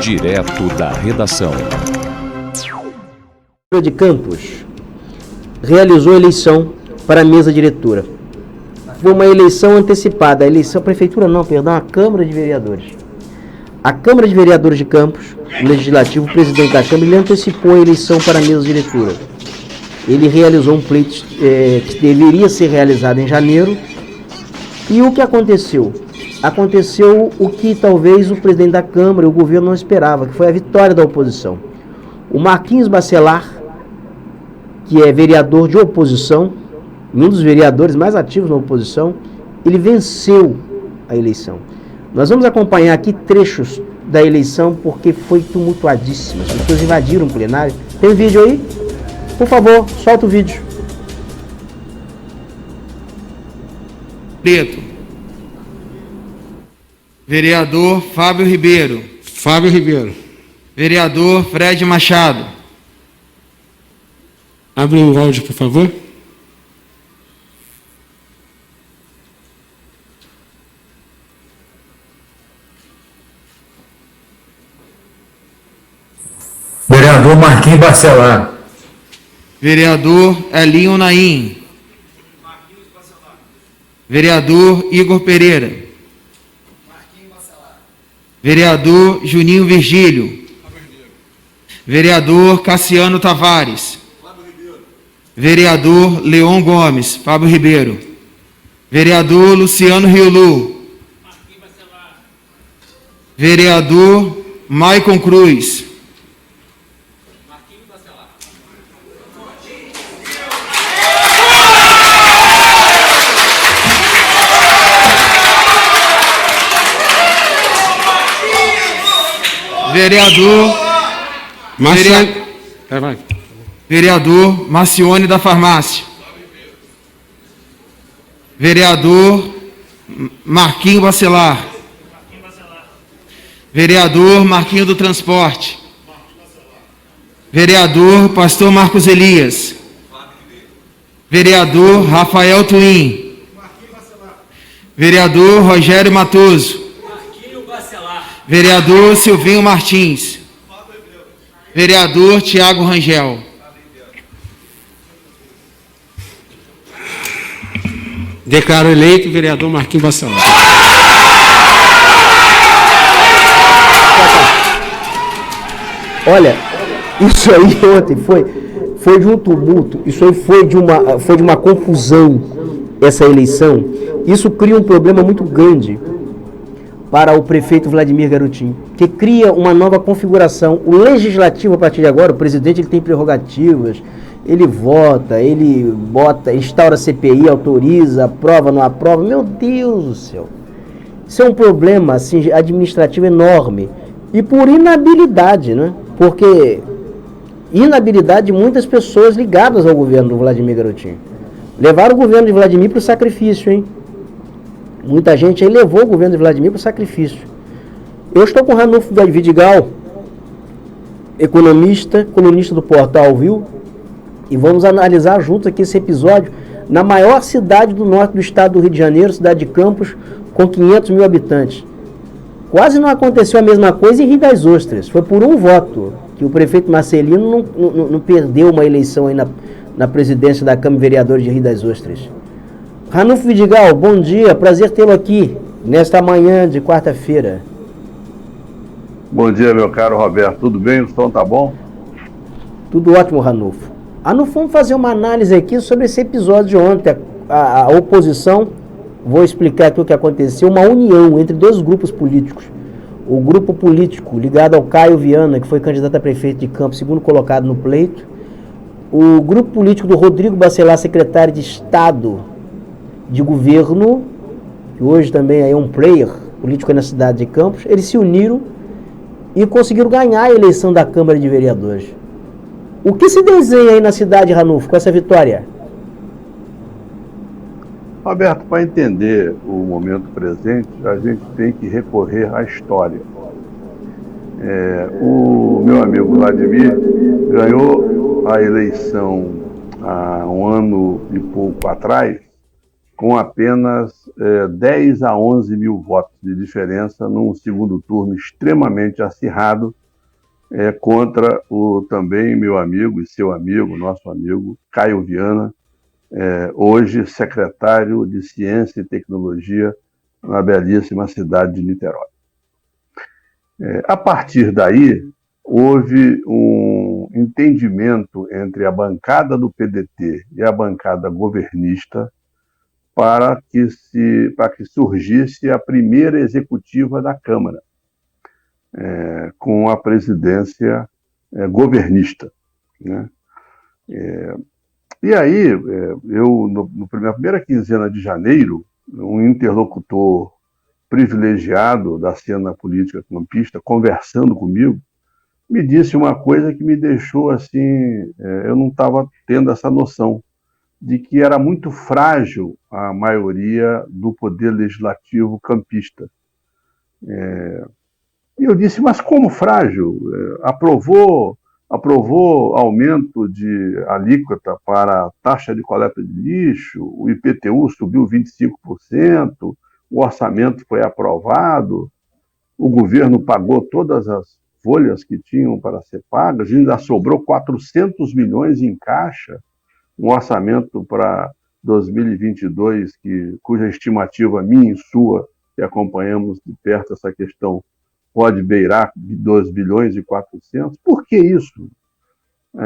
Direto da redação. De Campos realizou a eleição para a mesa diretora. Foi uma eleição antecipada, a prefeitura não, perdão, a Câmara de Vereadores. A Câmara de Vereadores de Campos, o Legislativo, o presidente da Câmara, ele antecipou a eleição para a mesa diretora. Ele realizou um pleito que deveria ser realizado em janeiro. E o que aconteceu? Aconteceu o que talvez o presidente da Câmara e o governo não esperava, que foi a vitória da oposição. O Marquinhos Bacelar, que é vereador de oposição, um dos vereadores mais ativos na oposição, ele venceu a eleição. Nós vamos acompanhar aqui trechos da eleição porque foi tumultuadíssima. As pessoas invadiram o plenário. Tem vídeo aí? Por favor, solta o vídeo. Preto. Vereador Fábio Ribeiro. Fábio Ribeiro. Vereador Fred Machado. Abre o áudio, por favor. Vereador Marquinhos Bacelar. Vereador Elinho Naim. Vereador Igor Pereira. Vereador Juninho Virgílio. Vereador Cassiano Tavares. Vereador Leon Gomes, Fábio Ribeiro. Vereador Luciano Riolu. Vereador Maicon Cruz. Vereador Marcione da Farmácia. Vereador Marquinhos Bacelar. Vereador Marquinhos do Transporte. Vereador Pastor Marcos Elias. Vereador Rafael Twin. Vereador Rogério Matoso. Vereador Silvinho Martins. Vereador Tiago Rangel. Declaro eleito o vereador Marquinhos Bacelar. Olha, isso aí ontem foi de um tumulto, isso aí foi de uma confusão, essa eleição. Isso cria um problema muito grande para o prefeito Vladimir Garotinho, que cria uma nova configuração. O legislativo, a partir de agora, o presidente ele tem prerrogativas, ele vota, ele instaura CPI, autoriza, aprova, não aprova. Meu Deus do céu. Isso é um problema assim, administrativo enorme. E por inabilidade, né? Porque inabilidade de muitas pessoas ligadas ao governo do Vladimir Garotinho. Levaram o governo de Vladimir para o sacrifício, hein? Muita gente aí levou o governo de Vladimir para o sacrifício. Eu estou com o Ranulfo Vidigal, economista, colunista do portal Viu, e vamos analisar juntos aqui esse episódio na maior cidade do norte do estado do Rio de Janeiro, cidade de Campos, com 500 mil habitantes. Quase não aconteceu a mesma coisa em Rio das Ostras. Foi por um voto que o prefeito Marcelino não perdeu uma eleição aí na presidência da Câmara de Vereadores de Rio das Ostras. Ranulfo Vidigal, bom dia, prazer tê-lo aqui nesta manhã de quarta-feira. Bom dia, meu caro Roberto, tudo bem? O som tá bom? Tudo ótimo, Ranulfo. Ranulfo, vamos fazer uma análise aqui sobre esse episódio de ontem. A oposição, vou explicar aqui o que aconteceu, uma união entre dois grupos políticos. O grupo político ligado ao Caio Viana, que foi candidato a prefeito de Campos, segundo colocado no pleito. O grupo político do Rodrigo Bacelar, secretário de Estado de Governo, que hoje também é um player político na cidade de Campos. Eles se uniram e conseguiram ganhar a eleição da Câmara de Vereadores. O que se desenha aí na cidade, Ranulfo, com essa vitória? Roberto, para entender o momento presente, a gente tem que recorrer à história. O meu amigo Vladimir ganhou a eleição há um ano e pouco atrás com apenas 10 a 11 mil votos de diferença num segundo turno extremamente acirrado contra o também meu amigo e seu amigo, nosso amigo, Caio Viana, hoje secretário de Ciência e Tecnologia na belíssima cidade de Niterói. A partir daí, houve um entendimento entre a bancada do PDT e a bancada governista para que surgisse a primeira executiva da Câmara, com a presidência governista, né? E aí, eu, na primeira quinzena de janeiro, um interlocutor privilegiado da cena política campista, conversando comigo, me disse uma coisa que me deixou assim, eu não estava tendo essa noção, de que era muito frágil a maioria do poder legislativo campista. E eu disse, mas como frágil? Aprovou aumento de alíquota para a taxa de coleta de lixo, o IPTU subiu 25%, o orçamento foi aprovado, o governo pagou todas as folhas que tinham para ser pagas, ainda sobrou 400 milhões em caixa, um orçamento para 2022, cuja estimativa minha e sua, que acompanhamos de perto essa questão, pode beirar 2 bilhões e 400. Por que isso?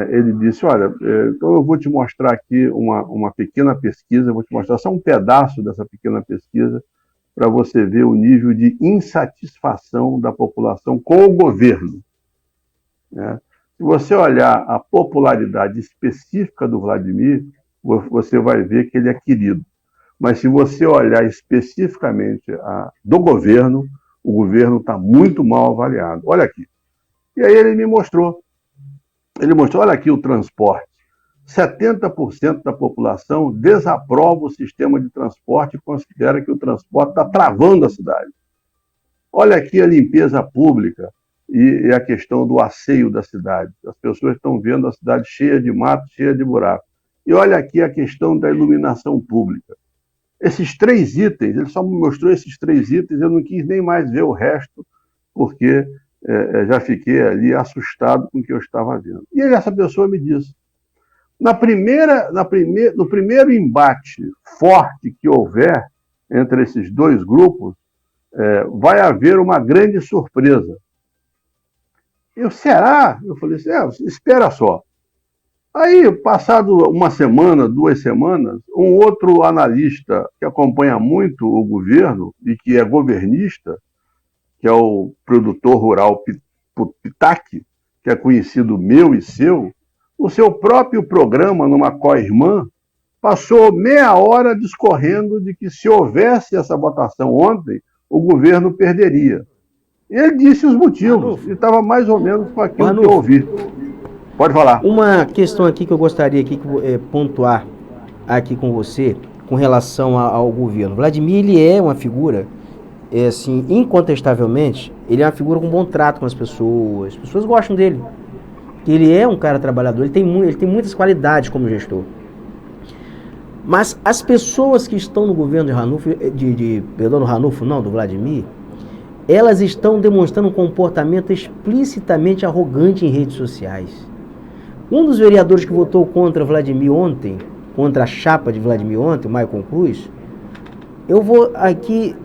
Ele disse, olha, então eu vou te mostrar aqui uma pequena pesquisa, vou te mostrar só um pedaço dessa pequena pesquisa, para você ver o nível de insatisfação da população com o governo. Se você olhar a popularidade específica do Vladimir, você vai ver que ele é querido. Mas se você olhar especificamente do governo, o governo está muito mal avaliado. Olha aqui. E aí ele me mostrou. Ele mostrou, olha aqui o transporte. 70% da população desaprova o sistema de transporte e considera que o transporte está travando a cidade. Olha aqui a limpeza pública e a questão do asseio da cidade. As pessoas estão vendo a cidade cheia de mato, cheia de buraco. E olha aqui a questão da iluminação pública. Esses 3 itens, ele só me mostrou esses 3 itens, eu não quis nem mais ver o resto, porque já fiquei ali assustado com o que eu estava vendo. E essa pessoa me disse, no primeiro embate forte que houver entre esses 2 grupos, vai haver uma grande surpresa. Será? Eu falei assim, espera só. Aí, passado uma semana, 2 semanas, um outro analista que acompanha muito o governo e que é governista, que é o produtor rural Pitaque, que é conhecido meu e seu, o seu próprio programa numa co-irmã passou meia hora discorrendo de que se houvesse essa votação ontem, o governo perderia. E ele disse os motivos, e estava mais ou menos com aquilo que eu ouvi. Pode falar. Uma questão aqui que eu gostaria aqui pontuar aqui com você, com relação ao governo. Vladimir, ele é uma figura, assim, incontestavelmente, ele é uma figura com bom trato com as pessoas gostam dele. Ele é um cara trabalhador, ele tem muitas qualidades como gestor. Mas as pessoas que estão no governo de Ranulfo, do Vladimir, elas estão demonstrando um comportamento explicitamente arrogante em redes sociais. Um dos vereadores que votou contra Vladimir ontem, contra a chapa de Vladimir ontem, o Maicon Cruz, eu vou aqui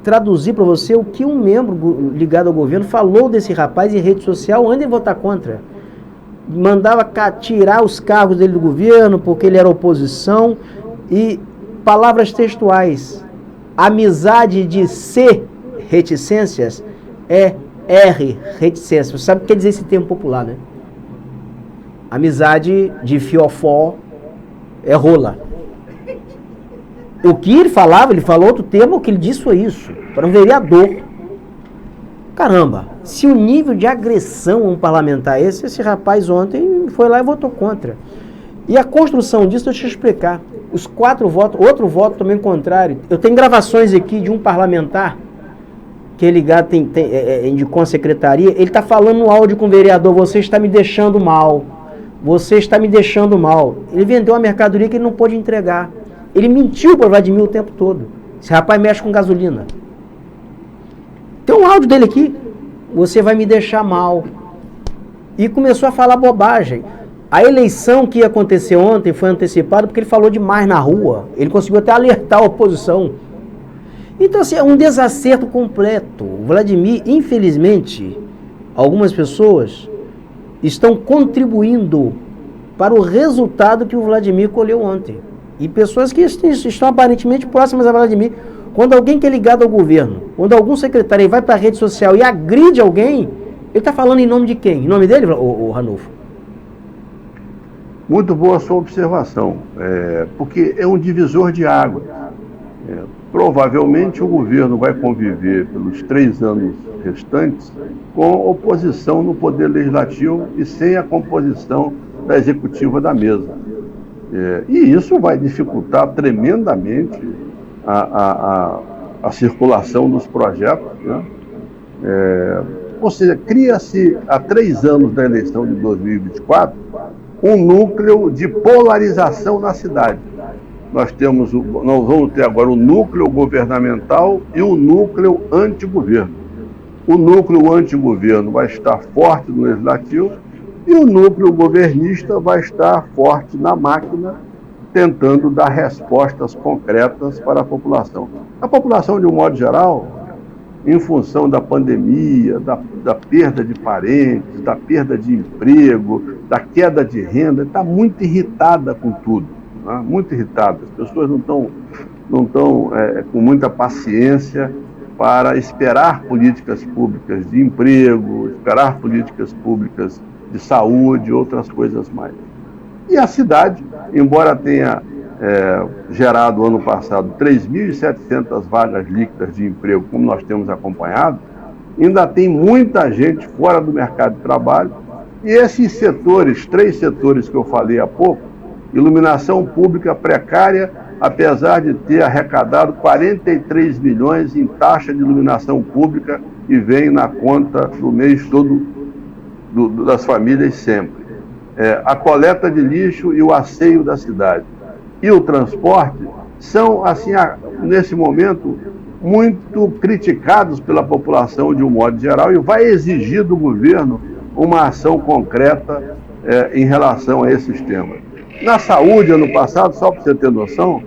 traduzir para você o que um membro ligado ao governo falou desse rapaz em rede social antes de votar contra. Mandava tirar os cargos dele do governo porque ele era oposição e palavras textuais. Amizade de C, reticências, é R, reticências. Você sabe o que quer dizer esse termo popular, né? Amizade de fiofó é rola. O que ele falava, ele falou outro termo, o que ele disse foi isso, para um vereador. Caramba, se o nível de agressão a um parlamentar é esse rapaz ontem foi lá e votou contra. E a construção disso, deixa eu te explicar. Os 4 votos, outro voto também contrário. Eu tenho gravações aqui de um parlamentar que é ligado, indicou a secretaria, ele está falando no áudio com o vereador, você está me deixando mal. Você está me deixando mal. Ele vendeu uma mercadoria que ele não pôde entregar. Ele mentiu para o Vladimir o tempo todo. Esse rapaz mexe com gasolina. Tem um áudio dele aqui. Você vai me deixar mal. E começou a falar bobagem. A eleição que ia acontecer ontem foi antecipada porque ele falou demais na rua. Ele conseguiu até alertar a oposição. Então, assim, é um desacerto completo. O Vladimir, infelizmente, algumas pessoas estão contribuindo para o resultado que o Vladimir colheu ontem. E pessoas que estão aparentemente próximas a Vladimir. Quando alguém que é ligado ao governo, quando algum secretário vai para a rede social e agride alguém, ele está falando em nome de quem? Em nome dele, o Ranulfo? Muito boa a sua observação, porque é um divisor de águas. Provavelmente o governo vai conviver pelos 3 anos restantes com oposição no poder legislativo e sem a composição da executiva da mesa. E isso vai dificultar tremendamente a circulação dos projetos, né? Ou seja, cria-se há 3 anos da eleição de 2024 um núcleo de polarização na cidade. Nós vamos ter agora o núcleo governamental e o núcleo antigoverno. O núcleo antigoverno vai estar forte no legislativo e o núcleo governista vai estar forte na máquina, tentando dar respostas concretas para a população. A população, de um modo geral, em função da pandemia, da perda de parentes, da perda de emprego, da queda de renda, está muito irritada com tudo, né? Muito irritada. As pessoas não estão com muita paciência para esperar políticas públicas de emprego, esperar políticas públicas de saúde e outras coisas mais. E a cidade, embora tenha gerado ano passado 3.700 vagas líquidas de emprego, como nós temos acompanhado, ainda tem muita gente fora do mercado de trabalho. E esses setores, 3 setores que eu falei há pouco, iluminação pública precária, apesar de ter arrecadado 43 milhões em taxa de iluminação pública e vem na conta do mês todo das famílias sempre. A coleta de lixo e o asseio da cidade e o transporte são, assim, nesse momento, muito criticados pela população de um modo geral e vai exigir do governo uma ação concreta em relação a esses temas. Na saúde, ano passado, só para você ter noção,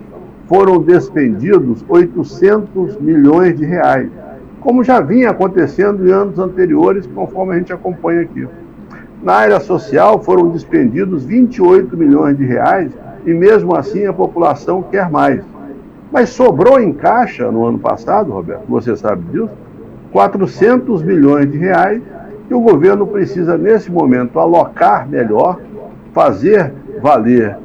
foram despendidos 800 milhões de reais, como já vinha acontecendo em anos anteriores, conforme a gente acompanha aqui. Na área social foram despendidos 28 milhões de reais e mesmo assim a população quer mais. Mas sobrou em caixa no ano passado, Roberto, você sabe disso, 400 milhões de reais que o governo precisa nesse momento alocar melhor, fazer valer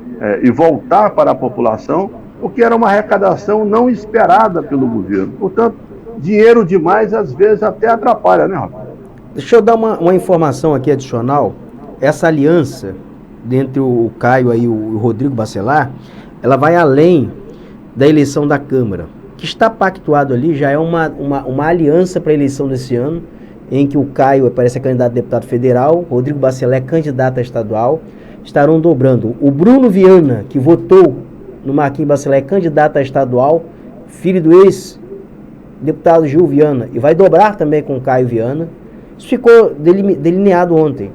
e voltar para a população, porque era uma arrecadação não esperada pelo governo. Portanto, dinheiro demais às vezes até atrapalha, né, Roberto? Deixa eu dar uma informação aqui adicional. Essa aliança entre o Caio e o Rodrigo Bacelar, ela vai além da eleição da Câmara. O que está pactuado ali já é uma aliança para a eleição desse ano, em que o Caio parece candidato a deputado federal, o Rodrigo Bacelar é candidato a estadual, estarão dobrando. O Bruno Viana, que votou no Marquinhos Bacelar, é candidato a estadual, filho do ex-deputado Gil Viana, e vai dobrar também com o Caio Viana. Isso ficou delineado ontem.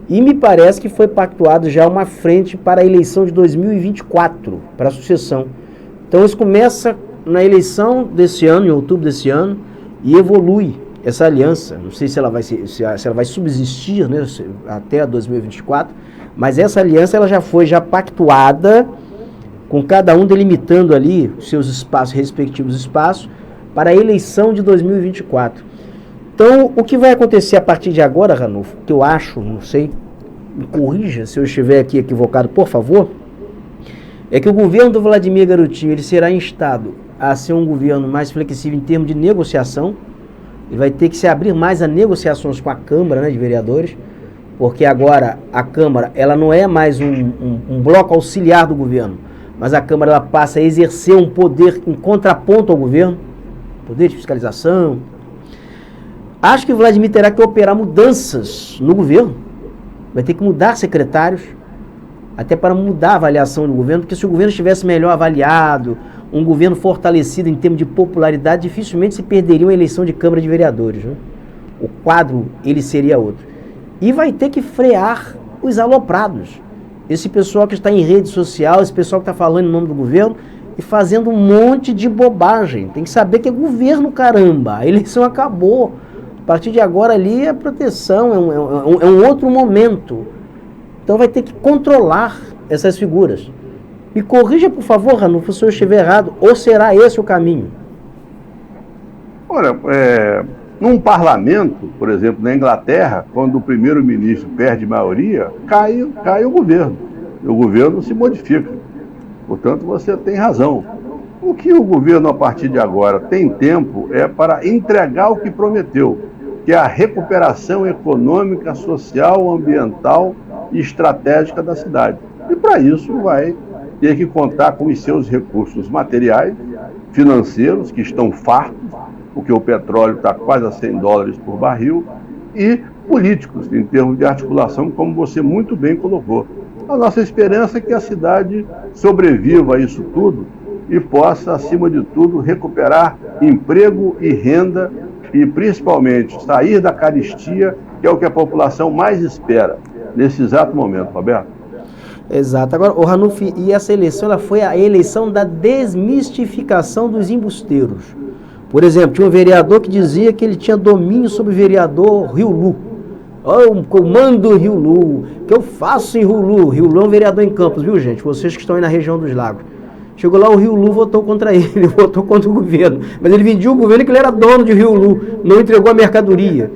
E me parece que foi pactuado já uma frente para a eleição de 2024, para a sucessão. Então isso começa na eleição desse ano, em outubro desse ano, e evolui essa aliança. Não sei se ela vai subsistir, né, até 2024, mas essa aliança ela já foi pactuada, com cada um delimitando ali os seus espaços, respectivos espaços, para a eleição de 2024. Então, o que vai acontecer a partir de agora, Ranulfo, que eu acho, não sei, me corrija se eu estiver aqui equivocado, por favor, é que o governo do Vladimir Garotinho ele será instado a ser um governo mais flexível em termos de negociação. Ele vai ter que se abrir mais a negociações com a Câmara, né, de Vereadores, porque agora a Câmara ela não é mais um bloco auxiliar do governo, mas a Câmara ela passa a exercer um poder em contraponto ao governo, poder de fiscalização. Acho que o Vladimir terá que operar mudanças no governo, vai ter que mudar secretários, até para mudar a avaliação do governo, porque se o governo estivesse melhor avaliado, um governo fortalecido em termos de popularidade, dificilmente se perderia uma eleição de Câmara de Vereadores, né? O quadro, ele seria outro. E vai ter que frear os aloprados. Esse pessoal que está em rede social, esse pessoal que está falando em nome do governo e fazendo um monte de bobagem. Tem que saber que é governo, caramba. A eleição acabou. A partir de agora ali é proteção, é um outro momento. Então vai ter que controlar essas figuras. Me corrija, por favor, Ranulfo, se eu estiver errado, ou será esse o caminho? Olha, num parlamento, por exemplo, na Inglaterra, quando o primeiro-ministro perde maioria, cai o governo. E o governo se modifica. Portanto, você tem razão. O que o governo, a partir de agora, tem tempo é para entregar o que prometeu, que é a recuperação econômica, social, ambiental e estratégica da cidade. E para isso vai ter que contar com os seus recursos materiais, financeiros, que estão fartos, porque o petróleo está quase a $100 por barril, e políticos, em termos de articulação, como você muito bem colocou. A nossa esperança é que a cidade sobreviva a isso tudo e possa, acima de tudo, recuperar emprego e renda e, principalmente, sair da carestia, que é o que a população mais espera nesse exato momento, Roberto. Exato. Agora, o Ranulfo, e essa eleição, ela foi a eleição da desmistificação dos embusteiros. Por exemplo, tinha um vereador que dizia que ele tinha domínio sobre o vereador Rio Lu. Eu comando Rio Lu, que eu faço em Rio Lu. Rio Lu é um vereador em Campos, viu, gente? Vocês que estão aí na região dos lagos. Chegou lá, o Rio Lu votou contra ele, votou contra o governo. Mas ele vendia o governo que ele era dono de Rio Lu, não entregou a mercadoria.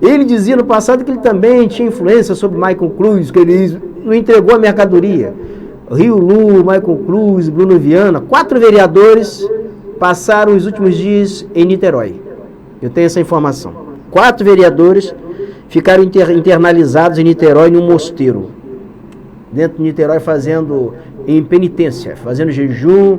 Ele dizia no passado que ele também tinha influência sobre Michael Cruz, que ele não entregou a mercadoria. Rio Lu, Michael Cruz, Bruno Viana, 4 vereadores passaram os últimos dias em Niterói. Eu tenho essa informação. 4 vereadores ficaram internalizados em Niterói, num mosteiro. Dentro de Niterói, fazendo em penitência, fazendo jejum,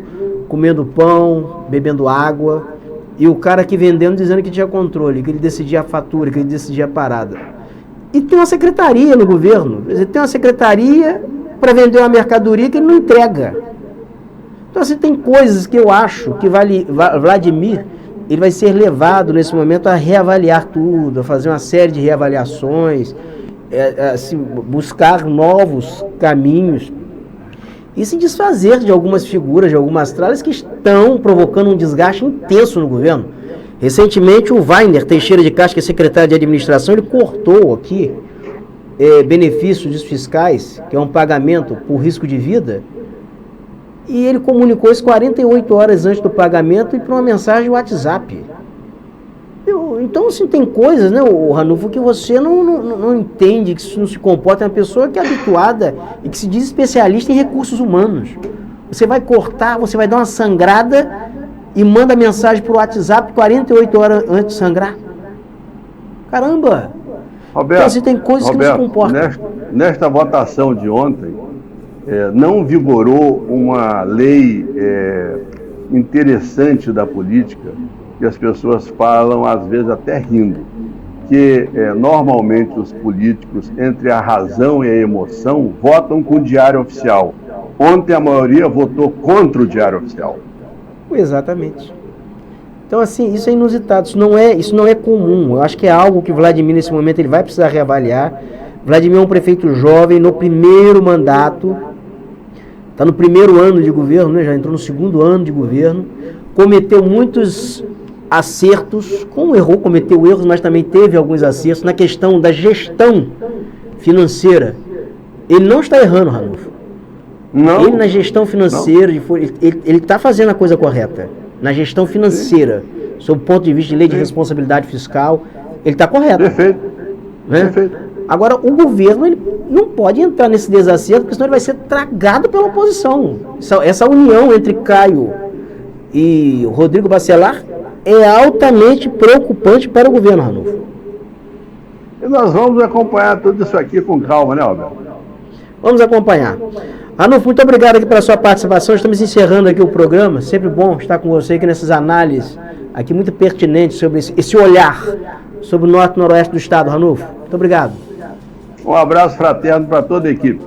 comendo pão, bebendo água. E o cara aqui vendendo, dizendo que tinha controle, que ele decidia a fatura, que ele decidia a parada. E tem uma secretaria no governo. Ele tem uma secretaria para vender uma mercadoria que ele não entrega. Então, assim, tem coisas que eu acho que Vladimir, ele vai ser levado nesse momento a reavaliar tudo, a fazer uma série de reavaliações, assim, buscar novos caminhos e se desfazer de algumas figuras, de algumas tralhas que estão provocando um desgaste intenso no governo. Recentemente, o Weiner Teixeira de Castro, que é secretário de administração, ele cortou aqui benefícios fiscais, que é um pagamento por risco de vida, e ele comunicou isso 48 horas antes do pagamento e por uma mensagem WhatsApp. Então, assim, tem coisas, né, o Ranulfo, que você não entende, que isso não se comporta. É uma pessoa que é habituada e que se diz especialista em recursos humanos. Você vai cortar, você vai dar uma sangrada e manda mensagem por WhatsApp 48 horas antes de sangrar. Caramba! Roberto, então, assim, tem coisas que não se comportam. Nesta votação de ontem, não vigorou uma lei interessante da política, que as pessoas falam, às vezes até rindo, que normalmente os políticos, entre a razão e a emoção, votam com o Diário Oficial. Ontem a maioria votou contra o Diário Oficial. Exatamente. Então, assim, isso é inusitado, isso não é comum. Eu acho que é algo que o Vladimir, nesse momento, ele vai precisar reavaliar. Vladimir é um prefeito jovem, no primeiro mandato, está no primeiro ano de governo, né? Já entrou no segundo ano de governo, cometeu muitos acertos, cometeu erros, mas também teve alguns acertos na questão da gestão financeira. Ele não está errando, Ranulfo. Não. Ele na gestão financeira, ele está fazendo a coisa correta. Na gestão financeira, sob o ponto de vista de lei de responsabilidade fiscal, ele está correto. Perfeito. Né? Perfeito. Agora, o governo ele não pode entrar nesse desacerto, porque senão ele vai ser tragado pela oposição. Essa união entre Caio e Rodrigo Bacelar é altamente preocupante para o governo, Ranulfo. E nós vamos acompanhar tudo isso aqui com calma, né, Alberto? Vamos acompanhar. Ranulfo, muito obrigado aqui pela sua participação. Estamos encerrando aqui o programa. Sempre bom estar com você aqui nessas análises aqui muito pertinentes sobre esse olhar sobre o norte e noroeste do estado, Ranulfo. Muito obrigado. Um abraço fraterno para toda a equipe.